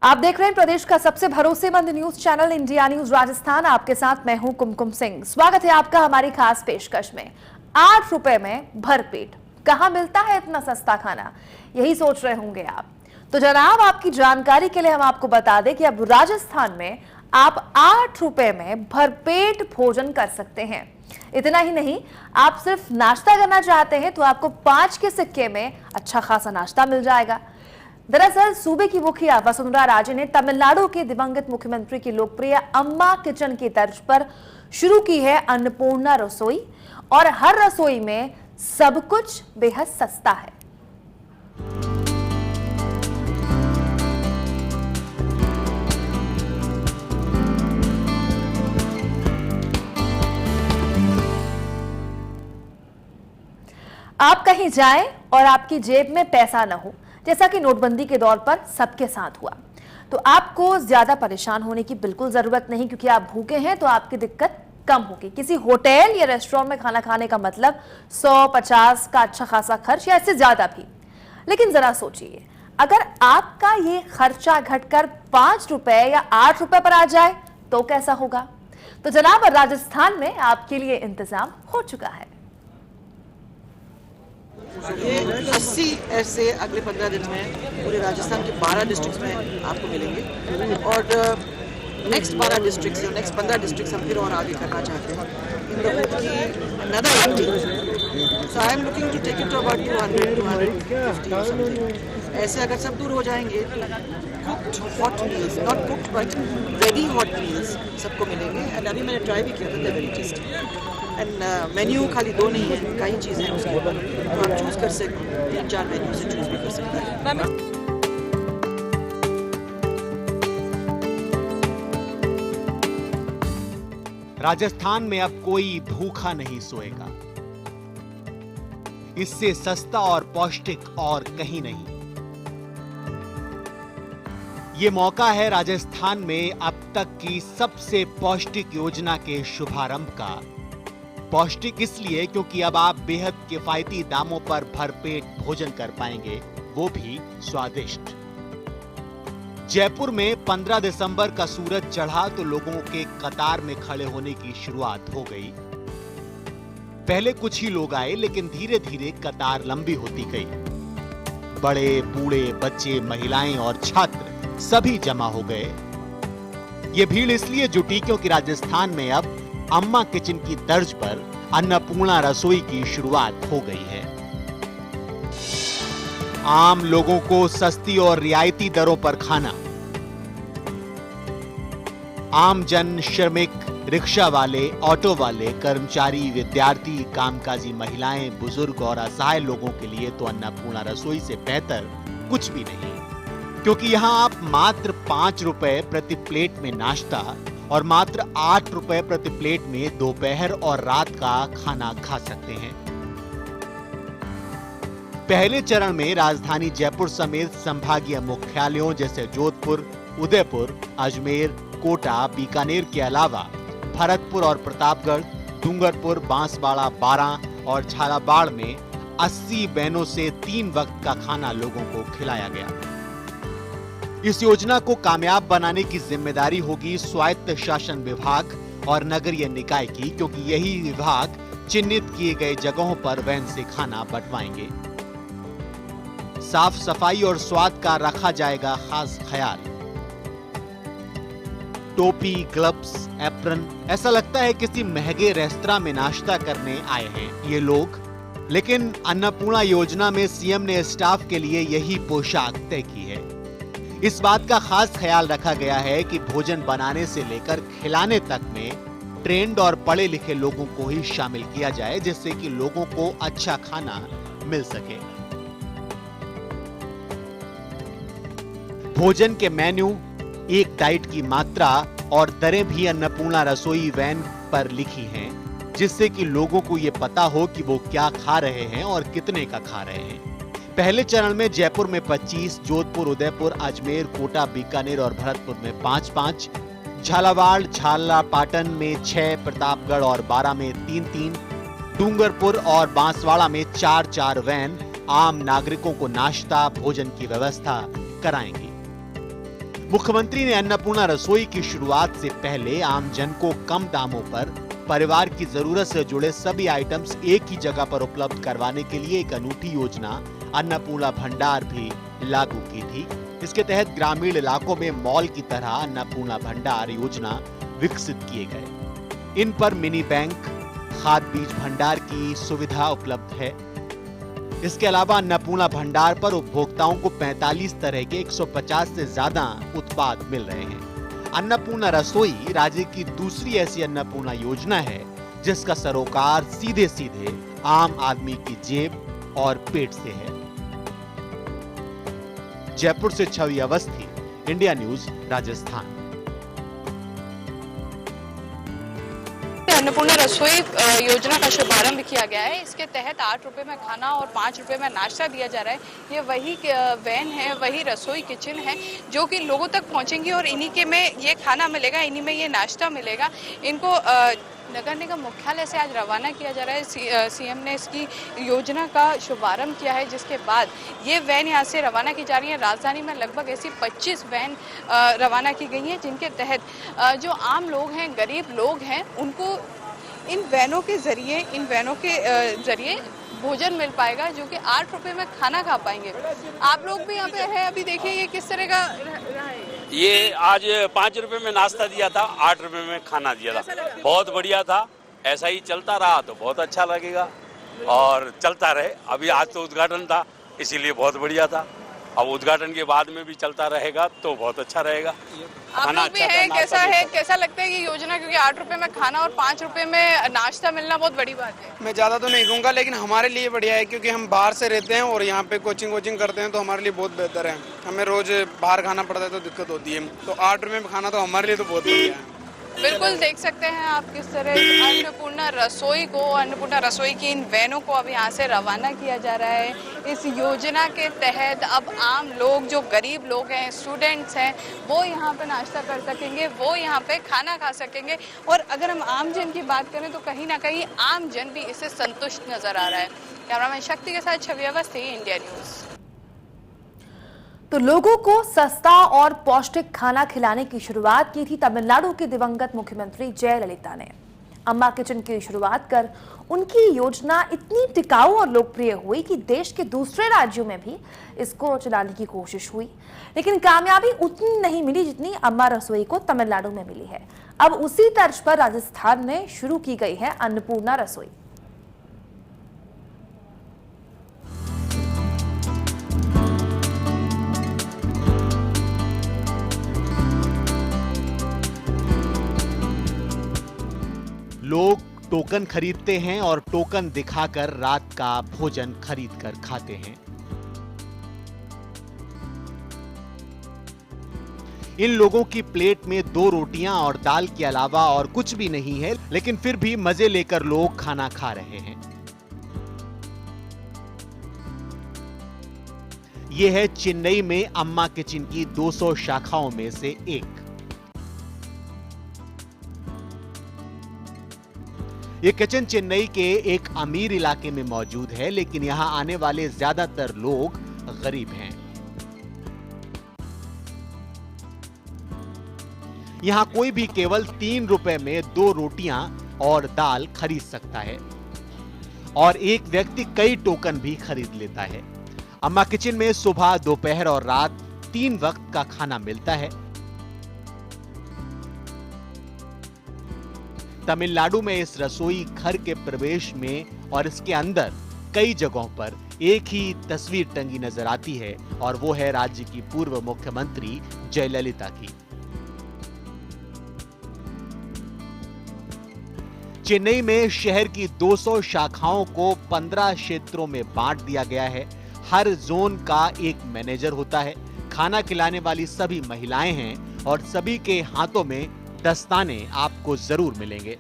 आप देख रहे हैं प्रदेश का सबसे भरोसेमंद news channel India news Rajasthan. आपके साथ मैं हूं कुमकुम सिंह। स्वागत है आपका हमारी खास पेशकश में। 8 रुपए में भरपेट कहां मिलता है इतना सस्ता खाना, यही सोच रहे होंगे आप। तो जनाब, आपकी जानकारी के लिए हम आपको बता दें कि अब राजस्थान में आप 8 रुपए में भरपेट भोजन कर सकते हैं। इतना ही नहीं, आप सिर्फ नाश्ता करना चाहते हैं तो आपको 5 के सिक्के में अच्छा खासा नाश्ता मिल जाएगा। दरअसल सूबे की मुखिया वसुंधरा राजे ने तमिलनाडु के दिवंगत मुख्यमंत्री की लोकप्रिय अम्मा किचन की तर्ज पर शुरू की है अन्नपूर्णा रसोई, और हर रसोई में सब कुछ बेहद सस्ता है। आप कहीं जाएं और आपकी जेब में पैसा न हो, जैसा कि नोटबंदी के दौर पर सबके साथ हुआ, तो आपको ज्यादा परेशान होने की बिल्कुल जरूरत नहीं, क्योंकि आप भूखे हैं तो आपकी दिक्कत कम होगी। किसी होटल या रेस्टोरेंट में खाना खाने का मतलब 100-50 का अच्छा खासा खर्च या इससे ज्यादा भी। लेकिन जरा सोचिए, अगर आपका ये खर्चा घटकर 5 रुपए या 8 रुपए पर आ जाए तो कैसा होगा। तो जनाब, राजस्थान में आपके लिए इंतजाम हो चुका है। ये 80 ऐसे अगले 15 दिन में पूरे राजस्थान के 12 डिस्ट्रिक्ट्स में आपको मिलेंगे, और नेक्स्ट 12 डिस्ट्रिक्ट्स या नेक्स्ट 15 डिस्ट्रिक्ट्स हम फिर और आगे करना चाहते हैं इन द होप की another 80। So I am looking to take it to about 200-250 or something। ऐसे अगर सब दूर हो जाएंगे तो cooked hot meals, not cooked but ready hot meals सबको मिलेंगे। एंड अभी मैंने ट्राई भी किया था, वेरी टेस्टी। एंड मेन्यू खाली 2 नहीं है, कई चीज़ें हैं उसके ऊपर, तो आप चूज़ कर सकते, 3-4 मेन्यू से चूज़ भी कर सकते हैं। राजस्थान में अब कोई भूखा नहीं सोएगा। इससे सस्ता और पौष्टिक और कहीं नहीं। ये मौका है राजस्थान में अब तक की सबसे पौष्टिक योजना के शुभारंभ का। पौष्टिक इसलिए क्योंकि अब आप बेहद किफायती दामों पर भरपेट भोजन कर पाएंगे, वो भी स्वादिष्ट। जयपुर में 15 दिसंबर का सूरज चढ़ा तो लोगों के कतार में खड़े होने की शुरुआत हो गई। पहले कुछ ही लोग आए, लेकिन धीरे धीरे कतार लंबी होती गई। बड़े बूढ़े, बच्चे, महिलाएं और छात्र सभी जमा हो गए। ये भीड़ इसलिए जुटी क्योंकि राजस्थान में अब अम्मा किचन की तर्ज पर अन्नपूर्णा रसोई की शुरुआत हो गई है। आम लोगों को सस्ती और रियायती दरों पर खाना। आम जन, श्रमिक, रिक्शा वाले, ऑटो वाले, कर्मचारी, विद्यार्थी, कामकाजी महिलाएं, बुजुर्ग और असहाय लोगों के लिए तो अन्नपूर्णा रसोई से बेहतर कुछ भी नहीं, क्योंकि यहां आप मात्र 5 रुपए प्रति प्लेट में नाश्ता और मात्र 8 रुपए प्रति प्लेट में दोपहर और रात का खाना खा सकते हैं। पहले चरण में राजधानी जयपुर समेत संभागीय मुख्यालयों जैसे जोधपुर, उदयपुर, अजमेर, कोटा, बीकानेर के अलावा भरतपुर और प्रतापगढ़, डूंगरपुर, बांसवाड़ा, बारां और झालावाड़ में 80 वैनों से 3 वक्त का खाना लोगों को खिलाया गया। इस योजना को कामयाब बनाने की जिम्मेदारी होगी स्वायत्त शासन विभाग और नगरीय निकाय की, क्योंकि यही विभाग चिन्हित किए गए जगहों पर वैन से खाना बंटवाएंगे। साफ सफाई और स्वाद का रखा जाएगा खास ख्याल। टोपी, ग्लव्स, एप्रन, ऐसा लगता है किसी महंगे रेस्तरां में नाश्ता करने आए हैं ये लोग। लेकिन अन्नपूर्णा योजना में सीएम ने स्टाफ के लिए यही पोशाक तय की है। इस बात का खास ख्याल रखा गया है कि भोजन बनाने से लेकर खिलाने तक में ट्रेंड और पढ़े लिखे लोगों को ही शामिल किया जाए, जिससे कि लोगों को अच्छा खाना मिल सके। भोजन के मेन्यू, एक डाइट की मात्रा और दरें भी अन्नपूर्णा रसोई वैन पर लिखी हैं, जिससे कि लोगों को यह पता हो कि वो क्या खा रहे हैं और कितने का खा रहे हैं। पहले चरण में जयपुर में 25, जोधपुर, उदयपुर, अजमेर, कोटा, बीकानेर और भरतपुर में 5-5, झालावाड़, झालापाटन में 6, प्रतापगढ़ और बारां में 3-3, डूंगरपुर और बांसवाड़ा में 4-4 वैन आम नागरिकों को नाश्ता भोजन की व्यवस्था कराएंगी। मुख्यमंत्री ने अन्नपूर्णा रसोई की शुरुआत से पहले आम जन को कम दामों पर परिवार की जरूरत से जुड़े सभी आइटम्स एक ही जगह पर उपलब्ध करवाने के लिए एक अनूठी योजना अन्नपूर्णा भंडार भी लागू की थी। इसके तहत ग्रामीण इलाकों में मॉल की तरह अन्नपूर्णा भंडार योजना विकसित किए गए। इन पर मिनी बैंक, खाद बीज भंडार की सुविधा उपलब्ध है। इसके अलावा अन्नपूर्णा भंडार पर उपभोक्ताओं को 45 तरह के 150 से ज्यादा उत्पाद मिल रहे हैं। अन्नपूर्णा रसोई राज्य की दूसरी ऐसी अन्नपूर्णा योजना है जिसका सरोकार सीधे सीधे आम आदमी की जेब और पेट से है। जयपुर से छवि अवस्थी, इंडिया न्यूज, राजस्थान। अन्नपूर्णा रसोई योजना का शुभारंभ किया गया है। इसके तहत 8 रुपए में खाना और 5 रुपए में नाश्ता दिया जा रहा है। ये वही वैन है, वही रसोई किचन है जो कि लोगों तक पहुंचेंगी और इन्हीं के में ये खाना मिलेगा, इन्हीं में ये नाश्ता मिलेगा। इनको नगर निगम मुख्यालय से आज रवाना किया जा रहा है। सीएम ने इसकी योजना का शुभारंभ किया है, जिसके बाद ये वैन यहाँ से रवाना की जा रही है। राजधानी में लगभग ऐसी 25 वैन रवाना की गई हैं, जिनके तहत जो आम लोग हैं, गरीब लोग हैं, उनको इन वैनों के जरिए भोजन मिल पाएगा, जो कि 8 रुपए में खाना खा पाएंगे। आप लोग भी यहाँ पे है, अभी देखिए ये किस तरह का रहा है। ये आज 5 रुपए में नाश्ता दिया था, 8 रुपए में खाना दिया था। बहुत बढ़िया था। ऐसा ही चलता रहा तो बहुत अच्छा लगेगा और चलता रहे। अभी आज तो उद्घाटन था, इसीलिए बहुत बढ़िया था। अब उद्घाटन के बाद में भी चलता रहेगा तो बहुत अच्छा रहेगा। आप लोग भी है, कैसा लगता है ये योजना, क्योंकि 8 रुपए में खाना और 5 रुपए में नाश्ता मिलना बहुत बड़ी बात है। मैं ज़्यादा तो नहीं कहूँगा, लेकिन हमारे लिए बढ़िया है क्योंकि हम बाहर से रहते हैं और यहाँ पे कोचिंग करते हैं, तो हमारे लिए बहुत बेहतर है। हमें रोज बाहर खाना पड़ता है तो दिक्कत होती है, तो 8 रुपए में खाना तो हमारे लिए तो बहुत बढ़िया है। बिल्कुल देख सकते हैं आप किस तरह अन्नपूर्णा रसोई की इन वैनों को अब यहाँ से रवाना किया जा रहा है। इस योजना के तहत अब आम लोग, जो गरीब लोग हैं, स्टूडेंट्स हैं, वो यहाँ पे नाश्ता कर सकेंगे, वो यहाँ पे खाना खा सकेंगे। और अगर हम आम जन की बात करें तो कहीं ना कहीं आम जन भी इससे संतुष्ट नजर आ रहा है। कैमरामैन शक्ति के साथ छवि अवस्थी, इंडिया न्यूज। तो लोगों को सस्ता और पौष्टिक खाना खिलाने की शुरुआत की थी तमिलनाडु के दिवंगत मुख्यमंत्री जयललिता ने। अम्मा किचन की शुरुआत कर उनकी योजना इतनी टिकाऊ और लोकप्रिय हुई कि देश के दूसरे राज्यों में भी इसको चलाने की कोशिश हुई, लेकिन कामयाबी उतनी नहीं मिली जितनी अम्मा रसोई को तमिलनाडु में मिली है। अब उसी तर्ज पर राजस्थान में शुरू की गई है अन्नपूर्णा रसोई। लोग टोकन खरीदते हैं और टोकन दिखाकर रात का भोजन खरीद कर खाते हैं। इन लोगों की प्लेट में 2 रोटियां और दाल के अलावा और कुछ भी नहीं है, लेकिन फिर भी मजे लेकर लोग खाना खा रहे हैं। यह है चेन्नई में अम्मा किचन की 200 शाखाओं में से एक। ये किचन चेन्नई के एक अमीर इलाके में मौजूद है, लेकिन यहां आने वाले ज्यादातर लोग गरीब हैं। यहां कोई भी केवल 3 रुपए में 2 रोटियां और दाल खरीद सकता है और एक व्यक्ति कई टोकन भी खरीद लेता है। अम्मा किचन में सुबह, दोपहर और रात 3 वक्त का खाना मिलता है। तमिलनाडु में इस रसोई घर के प्रवेश में और इसके अंदर कई जगहों पर एक ही तस्वीर टंगी नजर आती है और वो है राज्य की पूर्व मुख्यमंत्री जयललिता की। चेन्नई में शहर की 200 शाखाओं को 15 क्षेत्रों में बांट दिया गया है। हर जोन का एक मैनेजर होता है। खाना खिलाने वाली सभी महिलाएं हैं और सभी के हाथों में दस्ताने आपको जरूर मिलेंगे।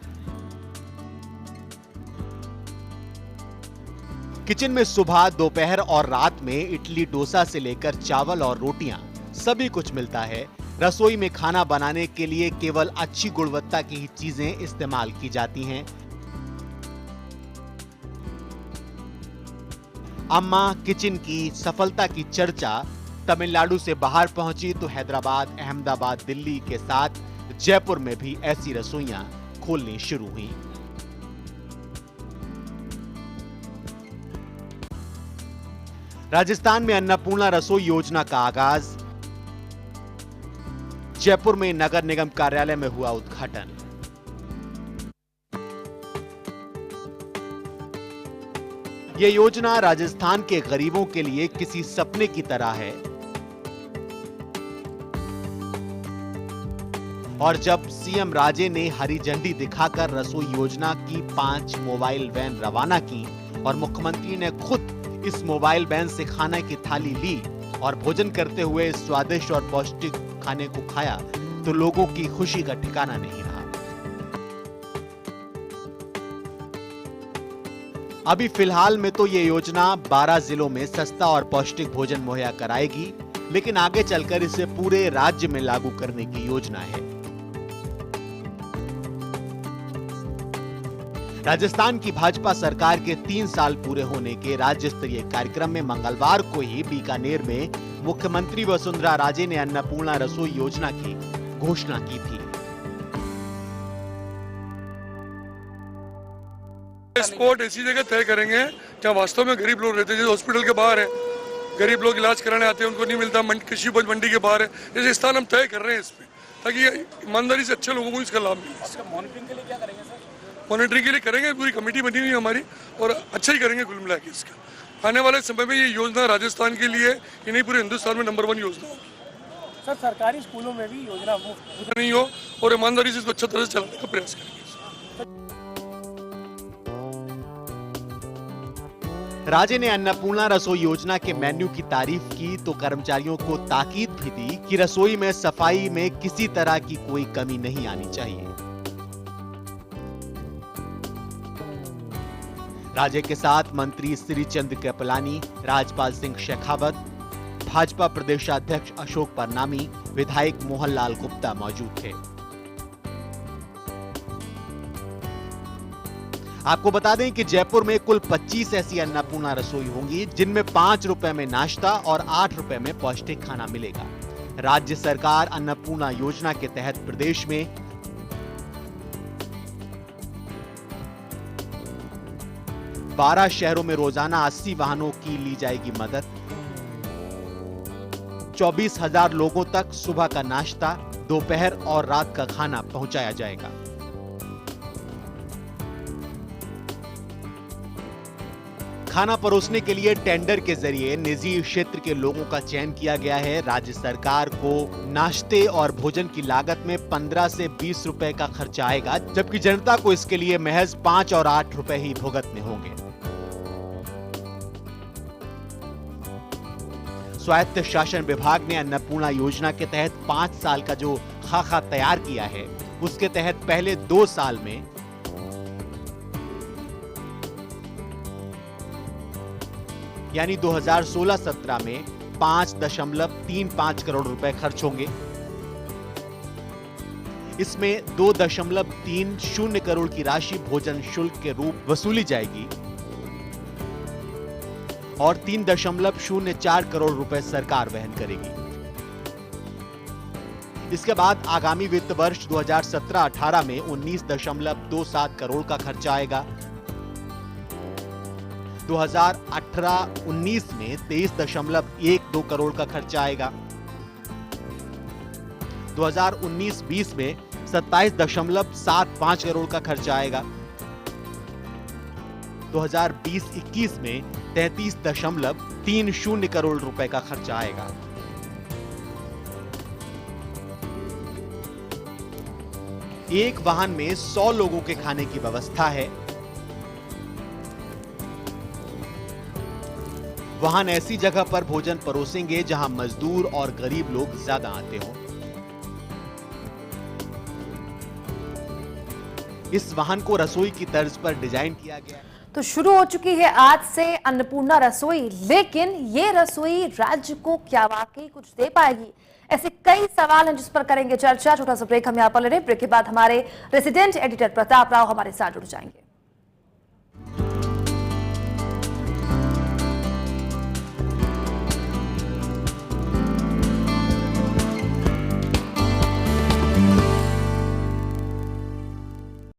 किचन में सुबह, दोपहर और रात में इडली, डोसा से लेकर चावल और रोटियां सभी कुछ मिलता है। रसोई में खाना बनाने के लिए केवल अच्छी गुणवत्ता की ही चीजें इस्तेमाल की जाती हैं। अम्मा किचन की सफलता की चर्चा तमिलनाडु से बाहर पहुंची तो हैदराबाद, अहमदाबाद, दिल्ली के साथ जयपुर में भी ऐसी रसोइयां खोलनी शुरू हुई। राजस्थान में अन्नपूर्णा रसोई योजना का आगाज। जयपुर में नगर निगम कार्यालय में हुआ उद्घाटन। यह योजना राजस्थान के गरीबों के लिए किसी सपने की तरह है और जब सीएम राजे ने हरी झंडी दिखाकर रसोई योजना की 5 मोबाइल वैन रवाना की और मुख्यमंत्री ने खुद इस मोबाइल वैन से खाने की थाली ली और भोजन करते हुए स्वादिष्ट और पौष्टिक खाने को खाया तो लोगों की खुशी का ठिकाना नहीं रहा। अभी फिलहाल में तो ये योजना 12 जिलों में सस्ता और पौष्टिक भोजन मुहैया कराएगी, लेकिन आगे चलकर इसे पूरे राज्य में लागू करने की योजना है। राजस्थान की भाजपा सरकार के 3 साल पूरे होने के राज्य स्तरीय कार्यक्रम में मंगलवार को ही बीकानेर में मुख्यमंत्री वसुंधरा राजे ने अन्नपूर्णा रसोई योजना की घोषणा की थी। स्पॉट ऐसी जगह तय करेंगे जहाँ वास्तव में गरीब लोग रहते हैं, जैसे हॉस्पिटल के बाहर है, गरीब लोग इलाज कराने आते हैं, उनको नहीं मिलता, कृषि उपज मंडी के बाहर है, जैसे स्थान हम तय कर रहे हैं इस पे, ताकि ईमानदारी से अच्छे लोगों को इसका लाभ मिले। मॉनिटरिंग के लिए क्या करेंगे सर? मॉनिटरिंग के लिए करेंगे, पूरी कमेटी बनी हुई है हमारी और अच्छा ही करेंगे कुल मिला के। इसका आने वाले समय में ये योजना राजस्थान के लिए ये नहीं पूरे हिंदुस्तान में नंबर 1 योजना होगी। सर सरकारी स्कूलों में भी योजना मुफ्त नहीं हो और ईमानदारी से इसको अच्छा तरह से चलाने का प्रयास करेंगे। राजे ने अन्नपूर्णा रसोई योजना के मेन्यू की तारीफ की तो कर्मचारियों को ताकीद भी दी कि रसोई में सफाई में किसी तरह की कोई कमी नहीं आनी चाहिए। राजे के साथ मंत्री श्रीचंद कृपलानी, राजपाल सिंह शेखावत, भाजपा प्रदेशाध्यक्ष अशोक परनामी, विधायक मोहनलाल गुप्ता मौजूद थे। आपको बता दें कि जयपुर में कुल 25 ऐसी अन्नपूर्णा रसोई होंगी, जिनमें 5 रुपए में नाश्ता और 8 रुपए में पौष्टिक खाना मिलेगा। राज्य सरकार अन्नपूर्णा योजना के तहत प्रदेश में 12 शहरों में रोजाना 80 वाहनों की ली जाएगी मदद। 24,000 लोगों तक सुबह का नाश्ता, दोपहर और रात का खाना पहुंचाया जाएगा। खाना परोसने के लिए टेंडर के जरिए निजी क्षेत्र के लोगों का चयन किया गया है। राज्य सरकार को नाश्ते और भोजन की लागत में 15 से 20 रुपए का खर्चा आएगा, जबकि जनता को इसके लिए महज 5 और 8 रुपए ही भुगतने होंगे। स्वायत्त शासन विभाग ने अन्नपूर्णा योजना के तहत 5 साल का जो खाका तैयार किया है, उसके तहत पहले 2 साल में यानी 2016-17 में 5.35 करोड़ रुपए खर्च होंगे। इसमें 2.30 करोड़ की राशि भोजन शुल्क के रूप वसूली जाएगी और 3.04 करोड़ रुपए सरकार वहन करेगी। इसके बाद आगामी वित्त वर्ष 2017-18 में 19.27 करोड़ का खर्च आएगा। 2018-19 में 23.12 करोड़ का खर्चा आएगा। 2019-20 में 27.75 करोड़ का खर्चा आएगा। 2020-21 में 33.30 करोड़ रुपए का खर्चा आएगा। एक वाहन में 100 लोगों के खाने की व्यवस्था है। वाहन ऐसी जगह पर भोजन परोसेंगे जहां मजदूर और गरीब लोग ज्यादा आते हों। इस वाहन को रसोई की तर्ज पर डिजाइन किया गया है। तो शुरू हो चुकी है आज से अन्नपूर्णा रसोई, लेकिन ये रसोई राज्य को क्या वाकई कुछ दे पाएगी? ऐसे कई सवाल हैं जिस पर करेंगे चर्चा। छोटा सा ब्रेक हम यहाँ पर ले रहे हैं। ब्रेक के बाद हमारे रेसिडेंट एडिटर प्रताप राव हमारे साथ जुड़ जाएंगे।